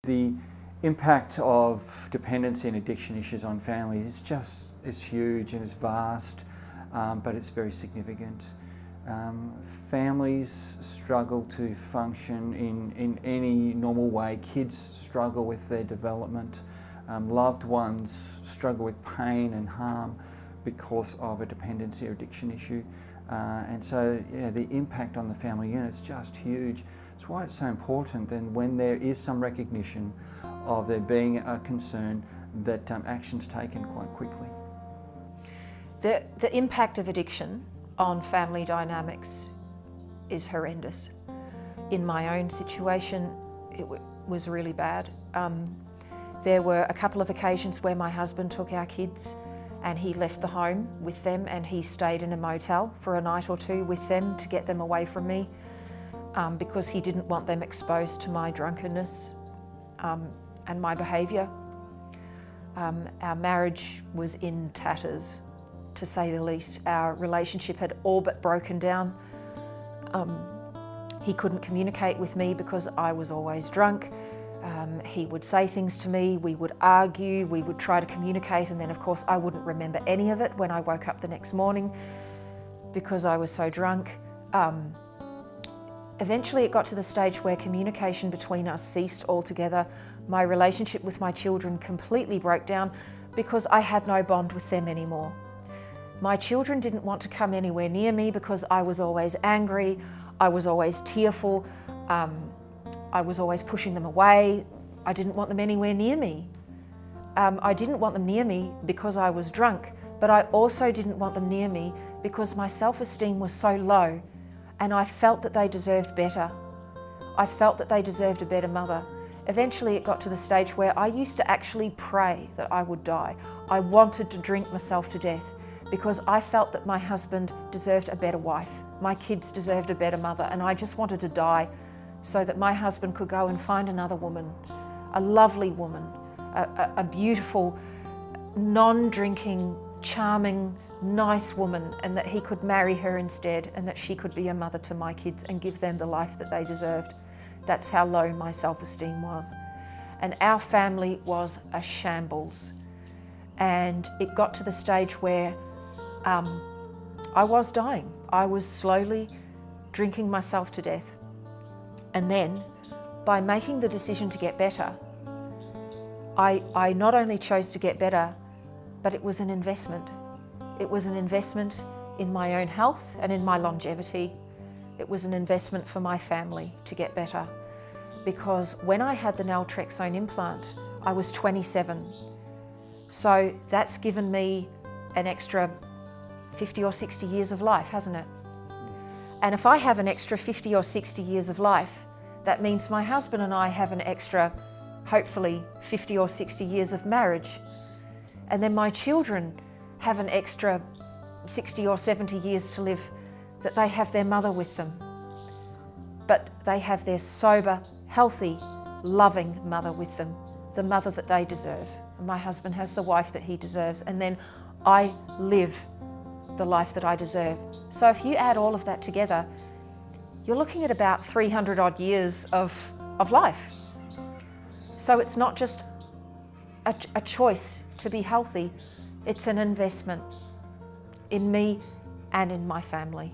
The impact of dependency and addiction issues on families is huge and it's vast, but it's very significant. Families struggle to function in any normal way. Kids struggle with their development. Loved ones struggle with pain and harm because of a dependency or addiction issue. And so the impact on the family unit is just huge. That's why it's so important then when there is some recognition of there being a concern that action's taken quite quickly. The impact of addiction on family dynamics is horrendous. In my own situation, it was really bad. There were a couple of occasions where my husband took our kids and he left the home with them and he stayed in a motel for a night or two with them to get them away from me because he didn't want them exposed to my drunkenness and my behaviour. Our marriage was in tatters, to say the least. Our relationship had all but broken down. He couldn't communicate with me because I was always drunk. He would say things to me, we would argue, we would try to communicate, and then of course I wouldn't remember any of it when I woke up the next morning because I was so drunk. Eventually it got to the stage where communication between us ceased altogether. My relationship with my children completely broke down because I had no bond with them anymore. My children didn't want to come anywhere near me because I was always angry, I was always tearful, I was always pushing them away. I didn't want them anywhere near me. I didn't want them near me because I was drunk, but I also didn't want them near me because my self-esteem was so low and I felt that they deserved better. I felt that they deserved a better mother. Eventually it got to the stage where I used to actually pray that I would die. I wanted to drink myself to death because I felt that my husband deserved a better wife. My kids deserved a better mother, and I just wanted to die so that my husband could go and find another woman, a lovely woman, a beautiful, non-drinking, charming, nice woman, and that he could marry her instead and that she could be a mother to my kids and give them the life that they deserved. That's how low my self-esteem was. And our family was a shambles. And it got to the stage where I was dying. I was slowly drinking myself to death. And then, by making the decision to get better, I not only chose to get better, but it was an investment. It was an investment in my own health and in my longevity. It was an investment for my family to get better. Because when I had the naltrexone implant, I was 27. So that's given me an extra 50 or 60 years of life, hasn't it? And if I have an extra 50 or 60 years of life, that means my husband and I have an extra, hopefully, 50 or 60 years of marriage. And then my children have an extra 60 or 70 years to live, that they have their mother with them. But they have their sober, healthy, loving mother with them, the mother that they deserve. And my husband has the wife that he deserves. And then I live the life that I deserve. So if you add all of that together, you're looking at about 300 odd years of life. So it's not just a choice to be healthy, it's an investment in me and in my family.